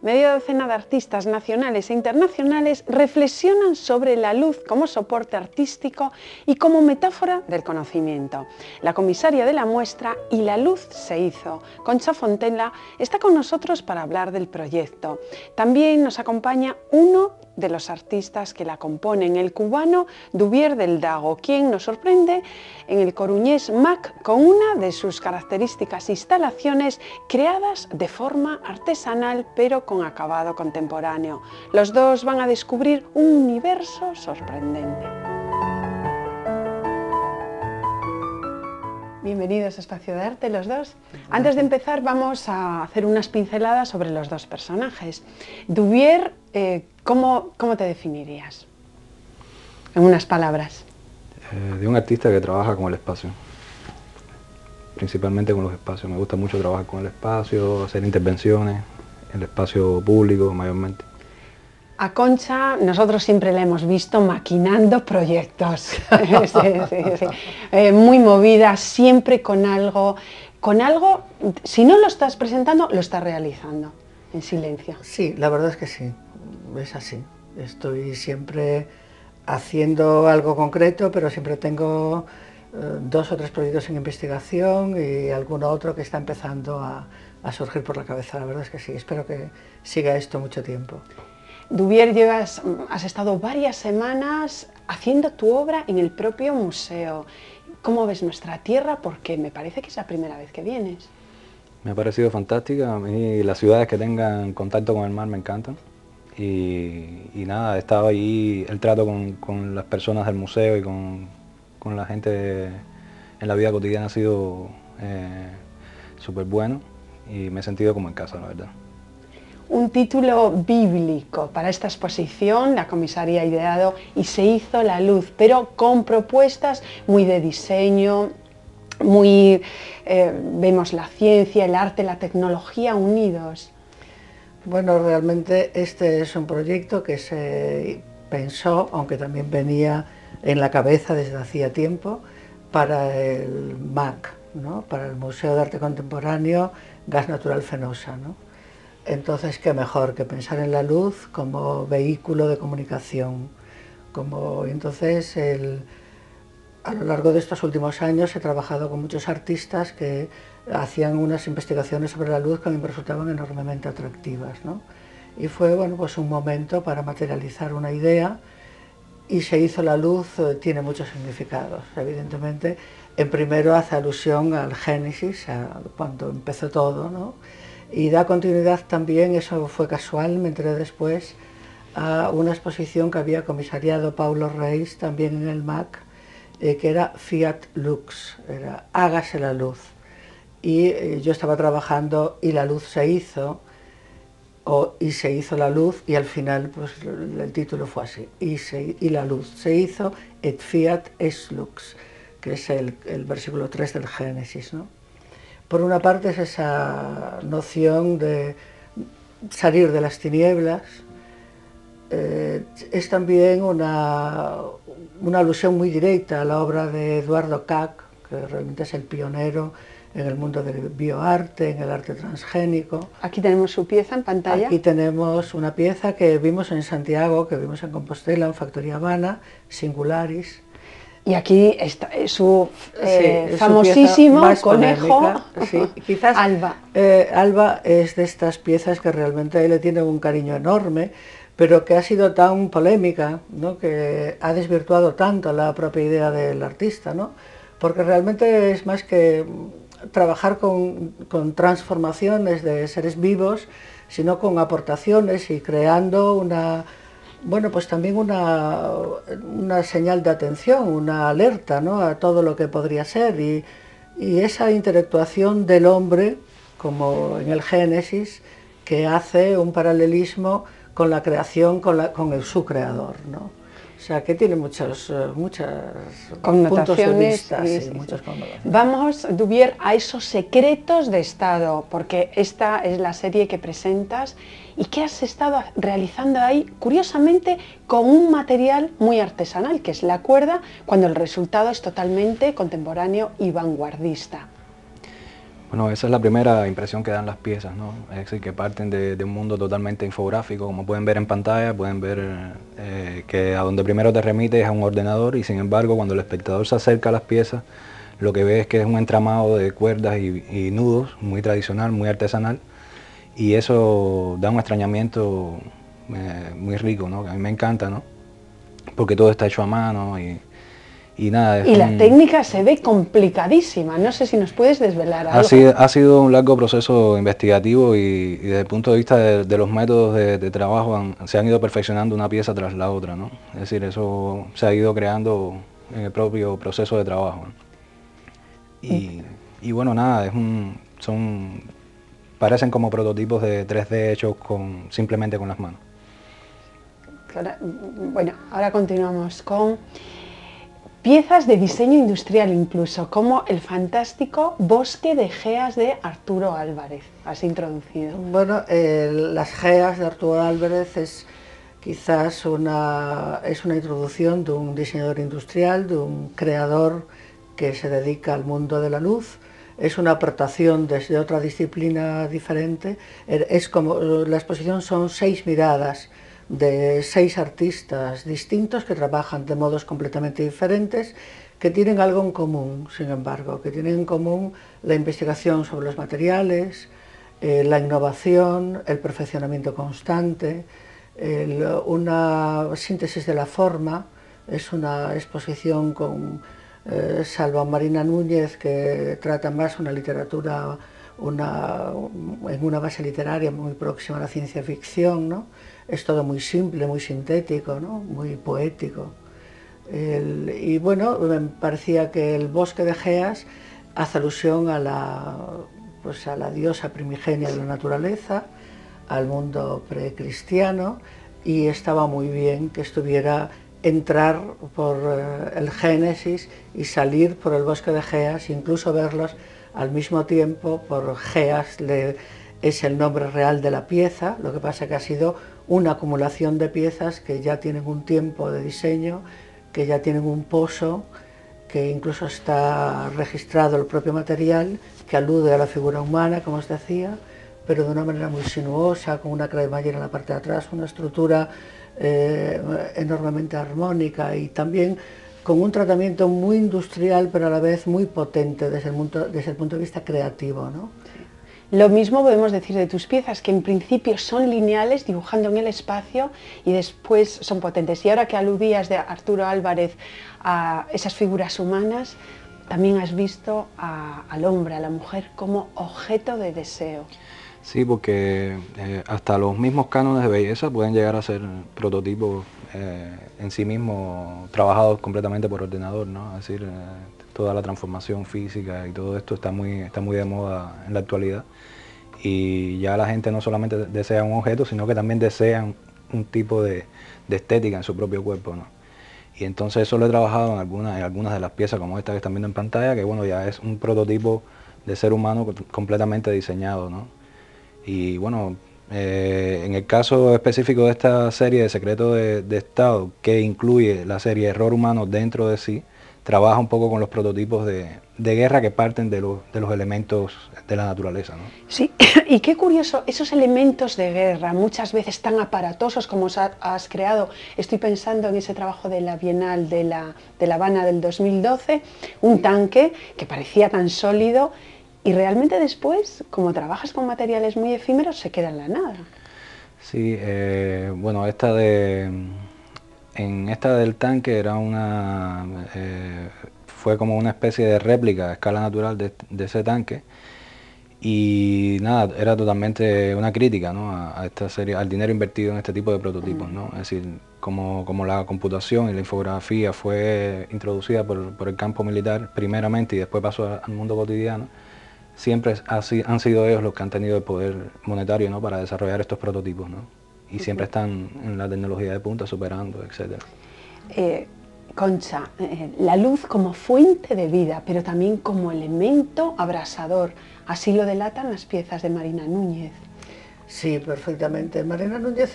media docena de artistas nacionales e internacionales reflexionan sobre la luz como soporte artístico y como metáfora del conocimiento. La comisaria de la muestra Y la luz se hizo, Concha Fontella, está con nosotros para hablar del proyecto. También nos acompaña uno de los artistas que la componen, el cubano Duvier del Dago, quien nos sorprende en el coruñés MAC con una de sus características instalaciones creadas de forma artesanal pero con acabado contemporáneo. Los dos van a descubrir un universo sorprendente. Bienvenidos a Espacio de Arte, los dos. Antes de empezar vamos a hacer unas pinceladas sobre los dos personajes. Duvier, ¿cómo te definirías? En unas palabras. De un artista que trabaja con el espacio, principalmente con los espacios. Me gusta mucho trabajar con el espacio, hacer intervenciones, en el espacio público mayormente. A Concha nosotros siempre la hemos visto maquinando proyectos, muy movida, siempre con algo, si no lo estás presentando, lo estás realizando, en silencio. Sí, la verdad es que sí, es así. Estoy siempre haciendo algo concreto, pero siempre tengo 2 o 3 proyectos en investigación y alguno otro que está empezando a surgir por la cabeza. La verdad es que sí, espero que siga esto mucho tiempo. Duvier, has estado varias semanas haciendo tu obra en el propio museo. ¿Cómo ves nuestra tierra? Porque me parece que es la primera vez que vienes. Me ha parecido fantástica. A mí las ciudades que tengan contacto con el mar me encantan. Y nada, he estado allí, el trato con las personas del museo y con la gente en la vida cotidiana ha sido súper bueno y me he sentido como en casa, la verdad. Un título bíblico para esta exposición, la comisaría ha ideado Y se hizo la luz, pero con propuestas muy de diseño, vemos la ciencia, el arte, la tecnología unidos. Bueno, realmente este es un proyecto que se pensó, aunque también venía en la cabeza desde hacía tiempo, para el MAC, ¿no? Para el Museo de Arte Contemporáneo Gas Natural Fenosa, ¿no? Entonces, qué mejor que pensar en la luz como vehículo de comunicación. Entonces, a lo largo de estos últimos años he trabajado con muchos artistas que hacían unas investigaciones sobre la luz que a mí me resultaban enormemente atractivas, ¿no? Y fue, bueno, pues un momento para materializar una idea. Y se hizo la luz, tiene muchos significados. Evidentemente, en primero hace alusión al Génesis, a cuando empezó todo, ¿no? Y da continuidad también, eso fue casual, me enteré después, a una exposición que había comisariado Paulo Reis, también en el MAC, que era Fiat Lux, era Hágase la luz. Y yo estaba trabajando Y la luz se hizo, Y se hizo la luz, y al final pues, el título fue así, Y la luz se hizo, et fiat es lux, que es el versículo 3 del Génesis, ¿no? Por una parte es esa noción de salir de las tinieblas, es también una alusión muy directa a la obra de Eduardo Kac, que realmente es el pionero en el mundo del bioarte, en el arte transgénico. Aquí tenemos su pieza en pantalla. Aquí tenemos una pieza que vimos en Santiago, que vimos en Compostela, en Factoría Habana, Singularis. Y aquí está su famosísimo conejo, sí, quizás Alba. Alba es de estas piezas que realmente a él le tiene un cariño enorme, pero que ha sido tan polémica, ¿no? Que ha desvirtuado tanto la propia idea del artista, ¿no? Porque realmente es más que trabajar con transformaciones de seres vivos, sino con aportaciones y creando bueno, pues también una señal de atención, una alerta, ¿no? A todo lo que podría ser y esa intelectuación del hombre, como en el Génesis, que hace un paralelismo con la creación, con su creador, ¿no? O sea, que tiene muchas connotaciones. Puntos de vista, muchas connotaciones. Vamos, Duvier, a esos secretos de Estado, porque esta es la serie que presentas y que has estado realizando ahí, curiosamente, con un material muy artesanal, que es la cuerda, cuando el resultado es totalmente contemporáneo y vanguardista. Bueno, esa es la primera impresión que dan las piezas, ¿no? Es decir, que parten de un mundo totalmente infográfico, como pueden ver en pantalla, pueden ver que a donde primero te remite es a un ordenador y sin embargo cuando el espectador se acerca a las piezas, lo que ve es que es un entramado de cuerdas y nudos, muy tradicional, muy artesanal, y eso da un extrañamiento muy rico, ¿no? Que a mí me encanta, ¿no? Porque todo está hecho a mano y nada. Y la técnica se ve complicadísima, no sé si nos puedes desvelar algo. Ha sido un largo proceso investigativo y desde el punto de vista de los métodos de trabajo se han ido perfeccionando una pieza tras la otra, ¿no? Es decir, eso se ha ido creando en el propio proceso de trabajo, ¿no? Y bueno, nada, parecen como prototipos de 3D hechos simplemente con las manos. Bueno, ahora continuamos con piezas de diseño industrial incluso, como el fantástico Bosque de Geas de Arturo Álvarez. Has introducido. Bueno, las Geas de Arturo Álvarez es quizás una introducción de un diseñador industrial, de un creador que se dedica al mundo de la luz. Es una aportación desde otra disciplina diferente. Es como, la exposición son 6 miradas de 6 artistas distintos que trabajan de modos completamente diferentes, que tienen algo en común, sin embargo, que tienen en común la investigación sobre los materiales, la innovación, el perfeccionamiento constante, una síntesis de la forma. Es una exposición con salvo Marina Núñez, que trata más una literatura en una base literaria muy próxima a la ciencia ficción, ¿no? Es todo muy simple, muy sintético, ¿no? Muy poético. Y bueno, me parecía que el Bosque de Geas hace alusión a la diosa primigenia de la naturaleza, al mundo precristiano, y estaba muy bien que estuviera entrar por el Génesis y salir por el Bosque de Geas, incluso verlos al mismo tiempo. Por Geas es el nombre real de la pieza, lo que pasa que ha sido una acumulación de piezas que ya tienen un tiempo de diseño, que ya tienen un pozo, que incluso está registrado el propio material, que alude a la figura humana, como os decía, pero de una manera muy sinuosa, con una cremallera en la parte de atrás, una estructura enormemente armónica y también con un tratamiento muy industrial, pero a la vez muy potente desde el punto de vista creativo, ¿no? Lo mismo podemos decir de tus piezas, que en principio son lineales, dibujando en el espacio, y después son potentes. Y ahora que aludías de Arturo Álvarez a esas figuras humanas, también has visto al hombre, a la mujer, como objeto de deseo. Sí, porque hasta los mismos cánones de belleza pueden llegar a ser prototipos en sí mismos, trabajados completamente por ordenador, ¿no? Es decir, toda la transformación física y todo esto está muy de moda en la actualidad. Y ya la gente no solamente desea un objeto, sino que también desean un tipo de estética en su propio cuerpo, ¿no? Y entonces eso lo he trabajado en algunas de las piezas como esta que están viendo en pantalla, que bueno, ya es un prototipo de ser humano completamente diseñado, ¿no? Y bueno, en el caso específico de esta serie de Secreto de Estado, que incluye la serie Error Humano dentro de sí, trabaja un poco con los prototipos de guerra que parten de los elementos de la naturaleza, ¿no? Sí, y qué curioso, esos elementos de guerra, muchas veces tan aparatosos como has creado. Estoy pensando en ese trabajo de la Bienal de La Habana del 2012, un tanque que parecía tan sólido, y realmente después, como trabajas con materiales muy efímeros, se queda en la nada. Sí, bueno, esta del tanque era fue como una especie de réplica a escala natural de ese tanque, y nada, era totalmente una crítica, ¿no? a esta serie, al dinero invertido en este tipo de prototipos, ¿no? Es decir, como la computación y la infografía fue introducida por el campo militar primeramente y después pasó al mundo cotidiano, siempre han sido ellos los que han tenido el poder monetario, ¿no? Para desarrollar estos prototipos, ¿no? Y siempre están en la tecnología de punta, superando, etc. Concha, la luz como fuente de vida, pero también como elemento abrasador. Así lo delatan las piezas de Marina Núñez. Sí, perfectamente. Marina Núñez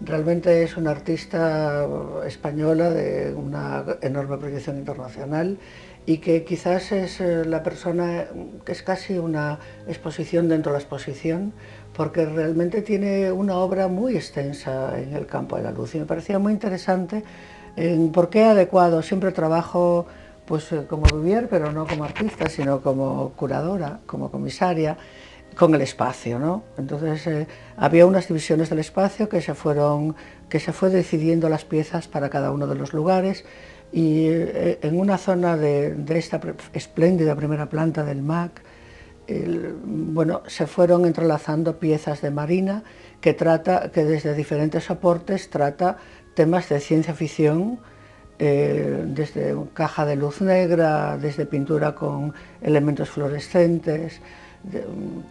realmente es una artista española de una enorme proyección internacional y que quizás es la persona que es casi una exposición dentro de la exposición, porque realmente tiene una obra muy extensa en el campo de la luz y me parecía muy interesante por qué adecuado. Siempre trabajo pues como Duvier, pero no como artista, sino como curadora, como comisaria, con el espacio, ¿no? Entonces había unas divisiones del espacio que se fue decidiendo las piezas para cada uno de los lugares, y en una zona de esta espléndida primera planta del MAC, bueno, se fueron entrelazando piezas de Marina que desde diferentes soportes trata temas de ciencia ficción, desde caja de luz negra, desde pintura con elementos fluorescentes,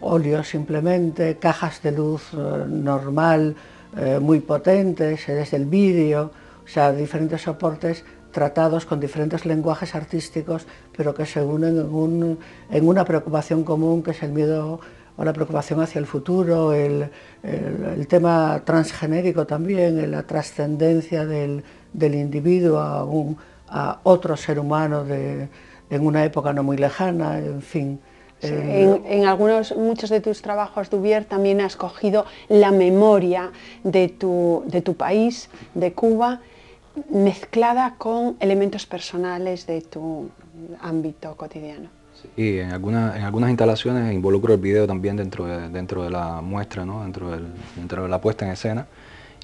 óleo simplemente, cajas de luz normal muy potentes, desde el vídeo, o sea, diferentes soportes tratados con diferentes lenguajes artísticos, pero que se unen en una preocupación común, que es el miedo o la preocupación hacia el futuro, el tema transgenérico también, la trascendencia del individuo a otro ser humano en una época no muy lejana, en fin. Sí, muchos de tus trabajos, Duvier, también has cogido la memoria de tu país, de Cuba, mezclada con elementos personales de tu ámbito cotidiano. Y en algunas instalaciones involucro el video también dentro de la muestra, ¿no? dentro de la puesta en escena.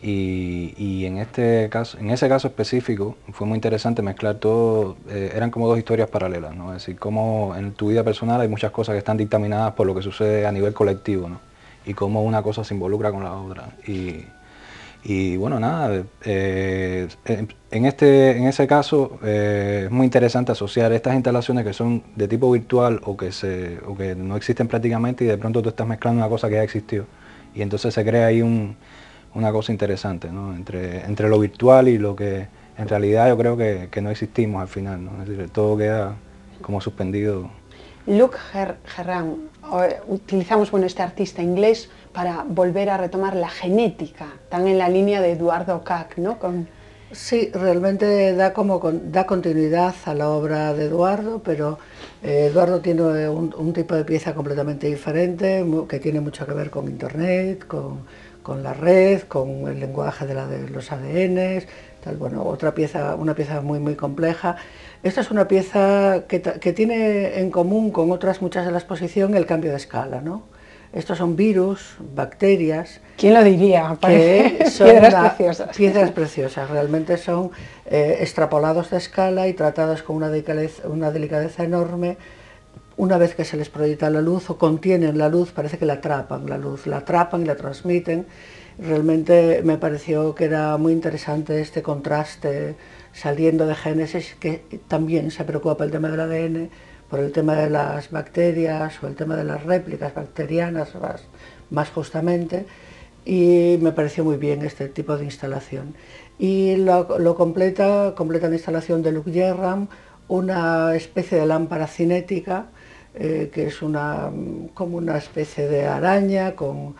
Y en ese caso específico fue muy interesante mezclar todo, eran como dos historias paralelas, ¿no? Es decir, cómo en tu vida personal hay muchas cosas que están dictaminadas por lo que sucede a nivel colectivo, ¿no? Y cómo una cosa se involucra con la otra. Y bueno, nada, en ese caso es muy interesante asociar estas instalaciones que son de tipo virtual o que no existen prácticamente, y de pronto tú estás mezclando una cosa que ya existió. Y entonces se crea ahí una cosa interesante, ¿no? entre lo virtual y lo que en realidad yo creo que no existimos al final, ¿no? Es decir, todo queda como suspendido. Luc Herrán, utilizamos este artista inglés para volver a retomar la genética, tan en la línea de Eduardo Kac, ¿no? Sí, realmente da continuidad a la obra de Eduardo, pero Eduardo tiene un tipo de pieza completamente diferente, que tiene mucho que ver con Internet, con la red, con el lenguaje de los ADNs, tal. Bueno, una pieza muy, muy compleja. Esta es una pieza que tiene en común con otras muchas de la exposición el cambio de escala, ¿no? Estos son virus, bacterias. ¿Quién lo diría? Que son piedras preciosas. Piedras preciosas, realmente son extrapolados de escala y tratados con una delicadeza enorme. Una vez que se les proyecta la luz o contienen la luz, parece que la atrapan y la transmiten. Realmente me pareció que era muy interesante este contraste saliendo de Génesis, que también se preocupa por el tema del ADN, por el tema de las bacterias o el tema de las réplicas bacterianas más justamente, y me pareció muy bien este tipo de instalación. Y lo completa la instalación de Luc Jerram, una especie de lámpara cinética, que es como una especie de araña con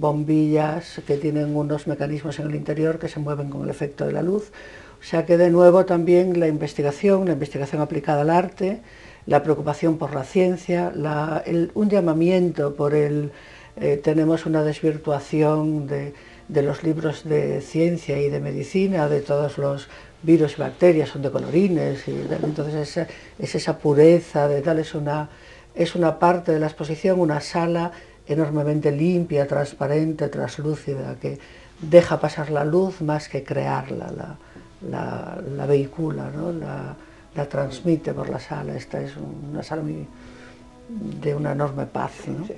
bombillas que tienen unos mecanismos en el interior que se mueven con el efecto de la luz. O sea que de nuevo también la investigación aplicada al arte, la preocupación por la ciencia, un llamamiento por tenemos una desvirtuación de los libros de ciencia y de medicina, de todos los virus y bacterias son de colorines, entonces es esa pureza de tal, es una parte de la exposición, una sala enormemente limpia, transparente, translúcida, que deja pasar la luz más que crearla, la vehicula, ¿no? la transmite por la sala. Esta es una sala de una enorme paz, ¿no? Sí.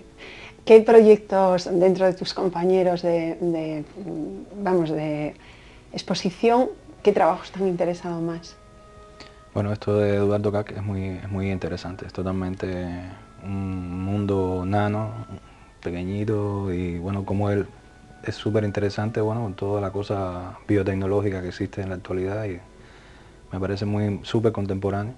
¿Qué proyectos dentro de tus compañeros de exposición, qué trabajos te han interesado más? Bueno, esto de Eduardo Kac es muy interesante, es totalmente un mundo nano, pequeñito, y bueno, como él es súper interesante, bueno, con toda la cosa biotecnológica que existe en la actualidad, y me parece súper contemporáneo,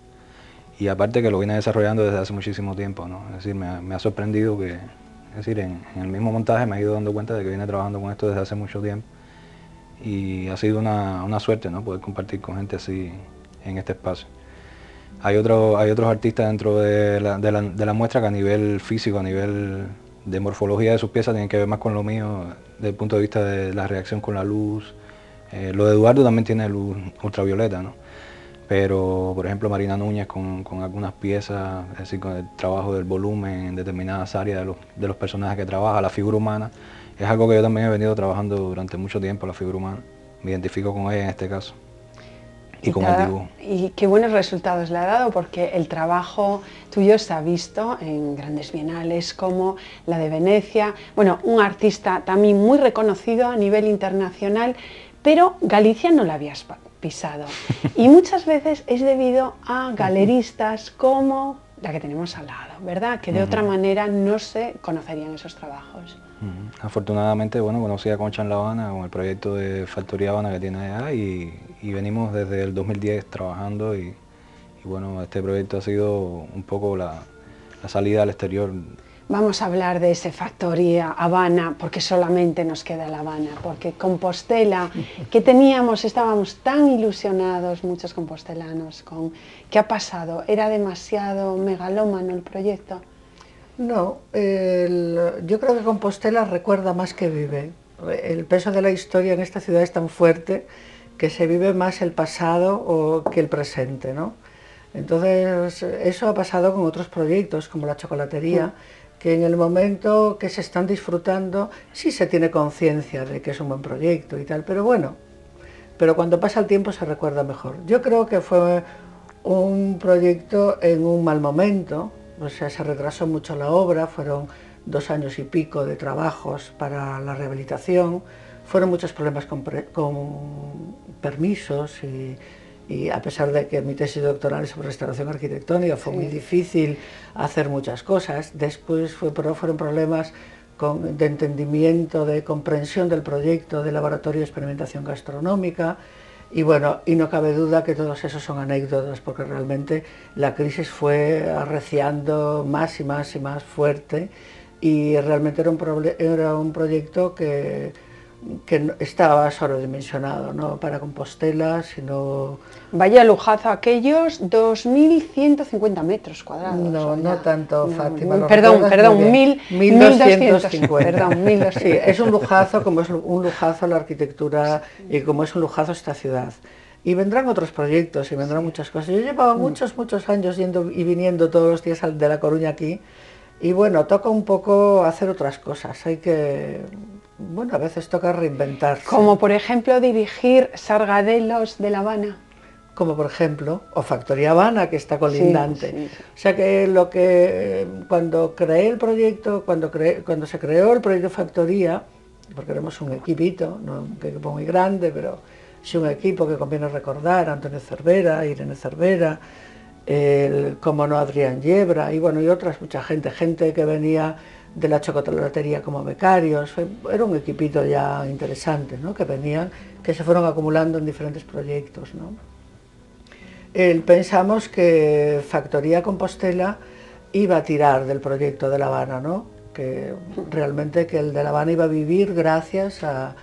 y aparte que lo viene desarrollando desde hace muchísimo tiempo, ¿no? Es decir, me ha sorprendido que, es decir, en el mismo montaje me he ido dando cuenta de que viene trabajando con esto desde hace mucho tiempo, y ha sido una suerte, ¿no? Poder compartir con gente así en este espacio. hay otros artistas dentro de la muestra que a nivel físico, a nivel de morfología de sus piezas tienen que ver más con lo mío desde el punto de vista de la reacción con la luz. Lo de Eduardo también tiene luz ultravioleta, ¿no? Pero, por ejemplo, Marina Núñez con algunas piezas, es decir, con el trabajo del volumen en determinadas áreas de los personajes que trabaja, la figura humana, es algo que yo también he venido trabajando durante mucho tiempo, la figura humana. Me identifico con ella en este caso y con el dibujo. Y qué buenos resultados le ha dado, porque el trabajo tuyo se ha visto en grandes bienales como la de Venecia. Bueno, un artista también muy reconocido a nivel internacional, pero Galicia no la habías pisado. Y muchas veces es debido a galeristas como la que tenemos al lado, ¿verdad? Que de otra manera no se conocerían esos trabajos. Afortunadamente, bueno, conocí a Concha en La Habana con el proyecto de Factoría Habana que tiene allá y venimos desde el 2010 trabajando y bueno, este proyecto ha sido un poco la salida al exterior. Vamos a hablar de ese Factoría Habana, porque solamente nos queda La Habana, porque Compostela, que estábamos tan ilusionados, muchos compostelanos, con ¿qué ha pasado? ¿Era demasiado megalómano el proyecto? No, yo creo que Compostela recuerda más que vive. El peso de la historia en esta ciudad es tan fuerte que se vive más el pasado que el presente, ¿no? Entonces, eso ha pasado con otros proyectos, como la chocolatería, que en el momento que se están disfrutando sí se tiene conciencia de que es un buen proyecto y tal, pero bueno, pero cuando pasa el tiempo se recuerda mejor. Yo creo que fue un proyecto en un mal momento, o sea, se retrasó mucho la obra, fueron 2 años y pico de trabajos para la rehabilitación, fueron muchos problemas con permisos y a pesar de que mi tesis doctoral es sobre restauración arquitectónica, fue muy difícil hacer muchas cosas. Después fueron problemas de entendimiento, de comprensión del proyecto de laboratorio de experimentación gastronómica. Y bueno, y no cabe duda que todos esos son anécdotas, porque realmente la crisis fue arreciando más y más y más fuerte y realmente era un proyecto que estaba sobredimensionado, no para Compostela, sino... Vaya lujazo aquellos 2.150 metros cuadrados. No, no tanto, Fátima. No, perdón, 1.250. Perdón, 1.250. Sí, es un lujazo, como es un lujazo la arquitectura y como es un lujazo esta ciudad. Y vendrán otros proyectos y vendrán muchas cosas. Yo llevaba muchos años yendo y viniendo todos los días de La Coruña aquí. Y bueno, toca un poco hacer otras cosas. Hay que... Bueno, a veces toca reinventarse. Como por ejemplo dirigir Sargadelos de La Habana. Como por ejemplo, o Factoría Habana, que está colindante. Sí. O sea que cuando creé el proyecto, cuando se creó el proyecto Factoría, porque éramos un equipito, no un equipo muy grande, pero sí un equipo que conviene recordar, Antonio Cervera, Irene Cervera, como no Adrián Yebra, y bueno, y mucha gente que venía de la chocolatería como becarios. Era un equipito ya interesante, ¿no? Que se fueron acumulando en diferentes proyectos, ¿no? Pensamos que Factoría Compostela iba a tirar del proyecto de La Habana, ¿no? Que realmente que el de La Habana iba a vivir gracias a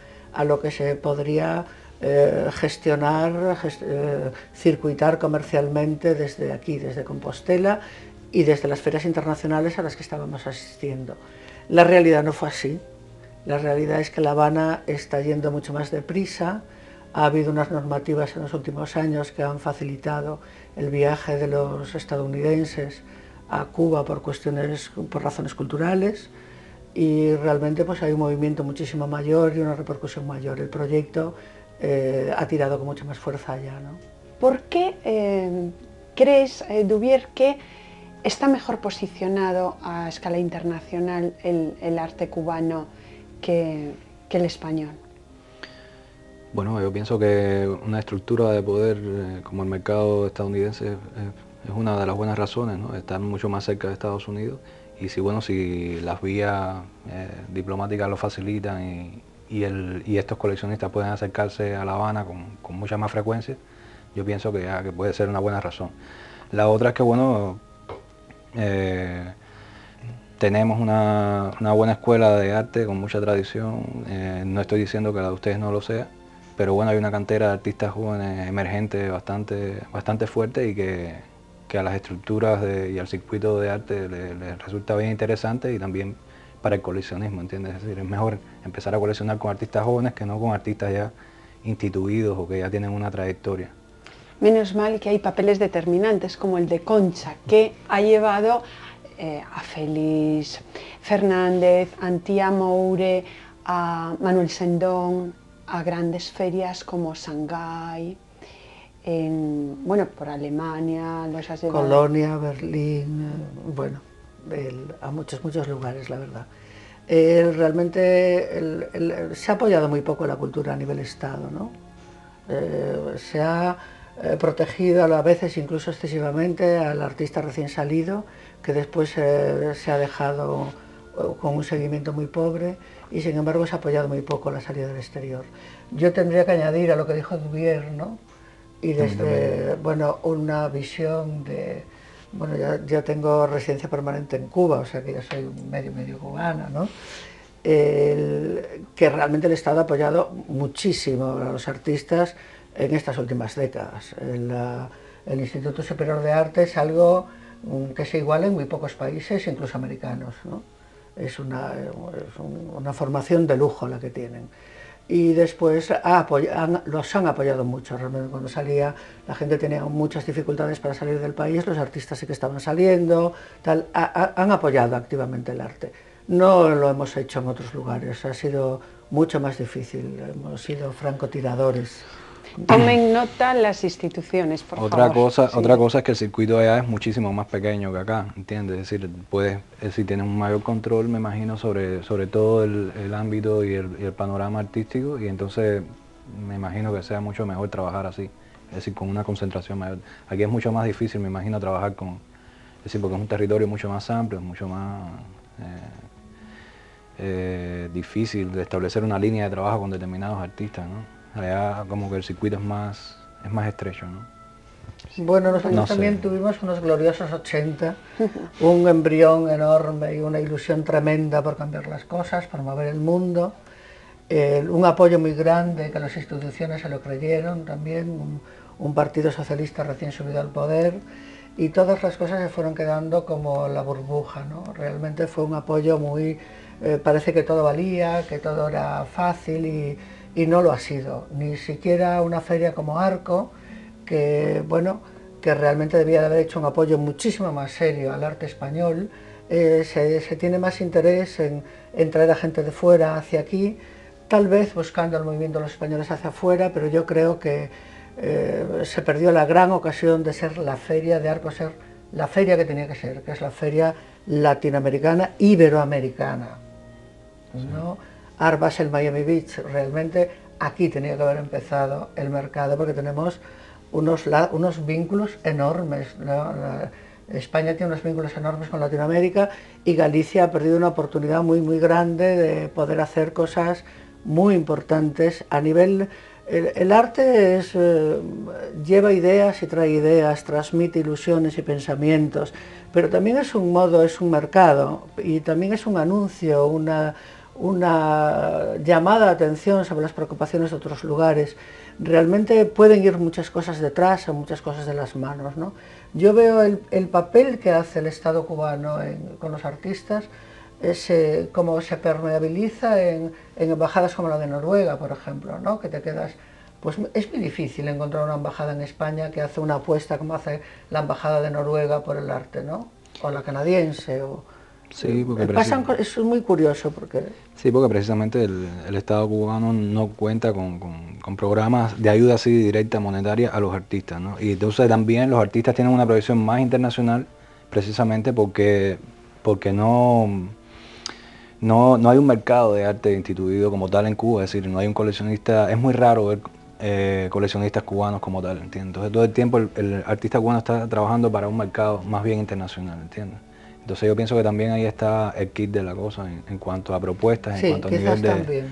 lo que se podría gestionar, circuitar comercialmente desde aquí, desde Compostela, y desde las ferias internacionales a las que estábamos asistiendo. La realidad no fue así. La realidad es que La Habana está yendo mucho más deprisa. Ha habido unas normativas en los últimos años que han facilitado el viaje de los estadounidenses a Cuba por razones culturales, y realmente pues hay un movimiento muchísimo mayor y una repercusión mayor. El proyecto ha tirado con mucha más fuerza allá, ¿no? ¿Por qué crees, Duvier, que está mejor posicionado a escala internacional el arte cubano que el español? Bueno, yo pienso que una estructura de poder como el mercado estadounidense es una de las buenas razones, ¿no? Estar mucho más cerca de Estados Unidos y si las vías diplomáticas lo facilitan y estos coleccionistas pueden acercarse a La Habana con mucha más frecuencia, yo pienso que puede ser una buena razón. La otra es que, bueno, tenemos una buena escuela de arte con mucha tradición. No estoy diciendo que la de ustedes no lo sea, pero bueno, hay una cantera de artistas jóvenes emergentes bastante fuerte y que que a las estructuras y al circuito de arte les resulta bien interesante, y también para el coleccionismo, ¿entiendes? Es decir, es mejor empezar a coleccionar con artistas jóvenes que no con artistas ya instituidos o que ya tienen una trayectoria. Menos mal que hay papeles determinantes como el de Concha, que ha llevado a Félix Fernández, a Antía Moure, a Manuel Sendón, a grandes ferias como Shanghái, bueno, por Alemania, los has llevado. Colonia, Berlín, bueno, a muchos lugares, la verdad. Realmente se ha apoyado muy poco la cultura a nivel Estado, ¿no? Se ha protegido a veces incluso excesivamente al artista recién salido, que después se ha dejado con un seguimiento muy pobre, y sin embargo se ha apoyado muy poco la salida del exterior. Yo tendría que añadir a lo que dijo Duvier, ¿no? Y desde, bueno, una visión de, bueno, yo tengo residencia permanente en Cuba, o sea que yo soy medio cubana, ¿no? Que realmente el Estado ha apoyado muchísimo a los artistas en estas últimas décadas. El Instituto Superior de Arte es algo que se iguala en muy pocos países, incluso americanos, ¿no? Es una formación de lujo la que tienen. Y después los han apoyado mucho. Realmente cuando salía, la gente tenía muchas dificultades para salir del país, los artistas sí que estaban saliendo, tal, han apoyado activamente el arte. No lo hemos hecho en otros lugares, ha sido mucho más difícil, hemos sido francotiradores. Tomen nota las instituciones, por Otra favor. Otra cosa es que el circuito allá es muchísimo más pequeño que acá, ¿entiendes? Es decir, tienes un mayor control, me imagino, sobre todo el ámbito y el panorama artístico, y entonces me imagino que sea mucho mejor trabajar así, es decir, con una concentración mayor. Aquí es mucho más difícil, me imagino, trabajar es decir, porque es un territorio mucho más amplio, mucho más difícil de establecer una línea de trabajo con determinados artistas, ¿no? Allá como que el circuito es más estrecho, ¿no? Bueno, nosotros también tuvimos unos gloriosos 80, un embrión enorme y una ilusión tremenda por cambiar las cosas, por mover el mundo, un apoyo muy grande, que las instituciones se lo creyeron también, un partido socialista recién subido al poder, y todas las cosas se fueron quedando como la burbuja, ¿no? Realmente fue un apoyo muy... parece que todo valía, que todo era fácil, y no lo ha sido, ni siquiera una feria como Arco, que, bueno, que realmente debía de haber hecho un apoyo muchísimo más serio al arte español. Se tiene más interés en traer a gente de fuera hacia aquí, tal vez buscando el movimiento de los españoles hacia afuera, pero yo creo que se perdió la gran ocasión de ser la feria de Arco, ser la feria que tenía que ser, que es la feria latinoamericana, iberoamericana, ¿no? Art Basel Miami Beach, realmente aquí tenía que haber empezado el mercado, porque tenemos unos vínculos enormes, ¿no? España tiene unos vínculos enormes con Latinoamérica, y Galicia ha perdido una oportunidad muy grande de poder hacer cosas muy importantes a nivel... El arte lleva ideas y trae ideas, transmite ilusiones y pensamientos, pero también es un modo, es un mercado, y también es un anuncio, una llamada de atención sobre las preocupaciones de otros lugares. Realmente pueden ir muchas cosas detrás o muchas cosas de las manos, ¿no? Yo veo el papel que hace el Estado cubano con los artistas, cómo se permeabiliza en embajadas como la de Noruega, por ejemplo, ¿no? Que te quedas... Pues es muy difícil encontrar una embajada en España que hace una apuesta como hace la embajada de Noruega por el arte, ¿no? O la canadiense, o... Sí, porque es muy curioso porque... Sí, porque precisamente el Estado cubano no cuenta con programas de ayuda así directa monetaria a los artistas, ¿no? Y entonces también los artistas tienen una proyección más internacional, precisamente porque no hay un mercado de arte instituido como tal en Cuba, es decir, no hay un coleccionista, es muy raro ver coleccionistas cubanos como tal, ¿entiendes? Entonces todo el tiempo el artista cubano está trabajando para un mercado más bien internacional, ¿entiendes? Entonces yo pienso que también ahí está el kit de la cosa en cuanto a propuestas, en cuanto a nivel de... También.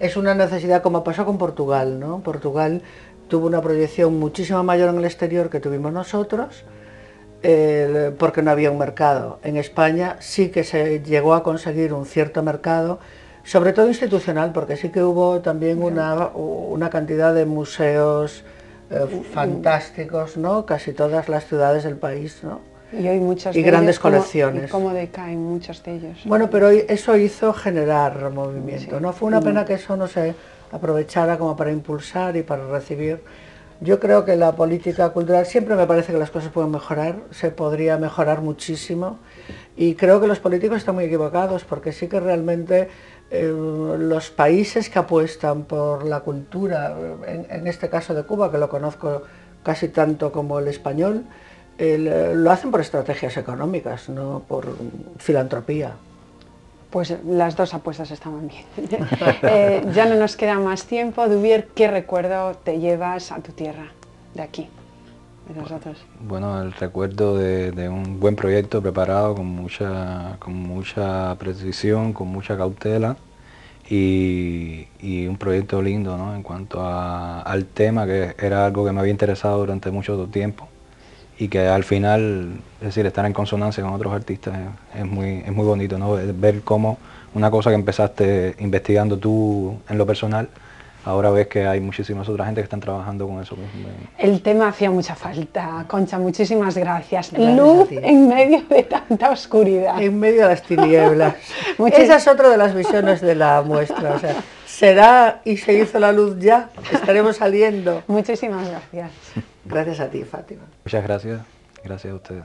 Es una necesidad, como pasó con Portugal, ¿no? Portugal tuvo una proyección muchísimo mayor en el exterior que tuvimos nosotros, porque no había un mercado. En España sí que se llegó a conseguir un cierto mercado, sobre todo institucional, porque sí que hubo también una cantidad de museos fantásticos, ¿no? Casi todas las ciudades del país, ¿no? Y hoy muchos y de grandes ellos, colecciones. Y cómo decaen muchos de ellos. Bueno, pero eso hizo generar movimiento, Sí. ¿no? Fue una pena que eso no se aprovechara como para impulsar y para recibir. Yo creo que la política cultural, siempre me parece que las cosas pueden mejorar, se podría mejorar muchísimo, y creo que los políticos están muy equivocados, porque sí que realmente los países que apuestan por la cultura, en este caso de Cuba, que lo conozco casi tanto como el español, lo hacen por estrategias económicas, no por filantropía. Pues las dos apuestas estaban bien. Ya no nos queda más tiempo. Duvier, ¿qué recuerdo te llevas a tu tierra, de aquí, de nosotros? Bueno, el recuerdo de un buen proyecto preparado con mucha precisión, con mucha cautela, y un proyecto lindo, ¿no? En cuanto al tema, que era algo que me había interesado durante mucho tiempo, y que al final, es decir, estar en consonancia con otros artistas es muy bonito, ¿no? Ver cómo una cosa que empezaste investigando tú en lo personal, ahora ves que hay muchísimas otras gente que están trabajando con eso mismo. El tema hacía mucha falta, Concha, muchísimas gracias. Gracias Luz a ti. en medio de tanta oscuridad. En medio de las tinieblas. Esa es otra de las visiones de la muestra. O sea, será y se hizo la luz ya, estaremos saliendo. Muchísimas gracias. Gracias a ti, Fátima. Muchas gracias, gracias a ustedes.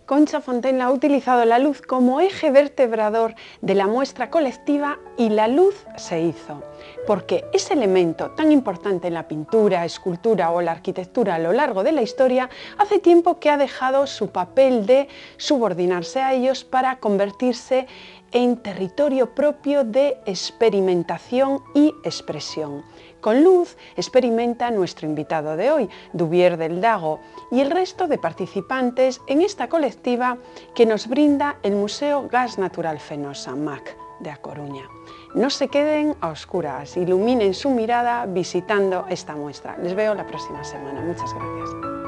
Concha Fontaine ha utilizado la luz como eje vertebrador de la muestra colectiva, y la luz se hizo, porque ese elemento tan importante en la pintura, escultura o la arquitectura a lo largo de la historia, hace tiempo que ha dejado su papel de subordinarse a ellos para convertirse en territorio propio de experimentación y expresión. Con luz experimenta nuestro invitado de hoy, Duvier del Dago, y el resto de participantes en esta colectiva que nos brinda el Museo Gas Natural Fenosa, MAC, de A Coruña. No se queden a oscuras, iluminen su mirada visitando esta muestra. Les veo la próxima semana. Muchas gracias.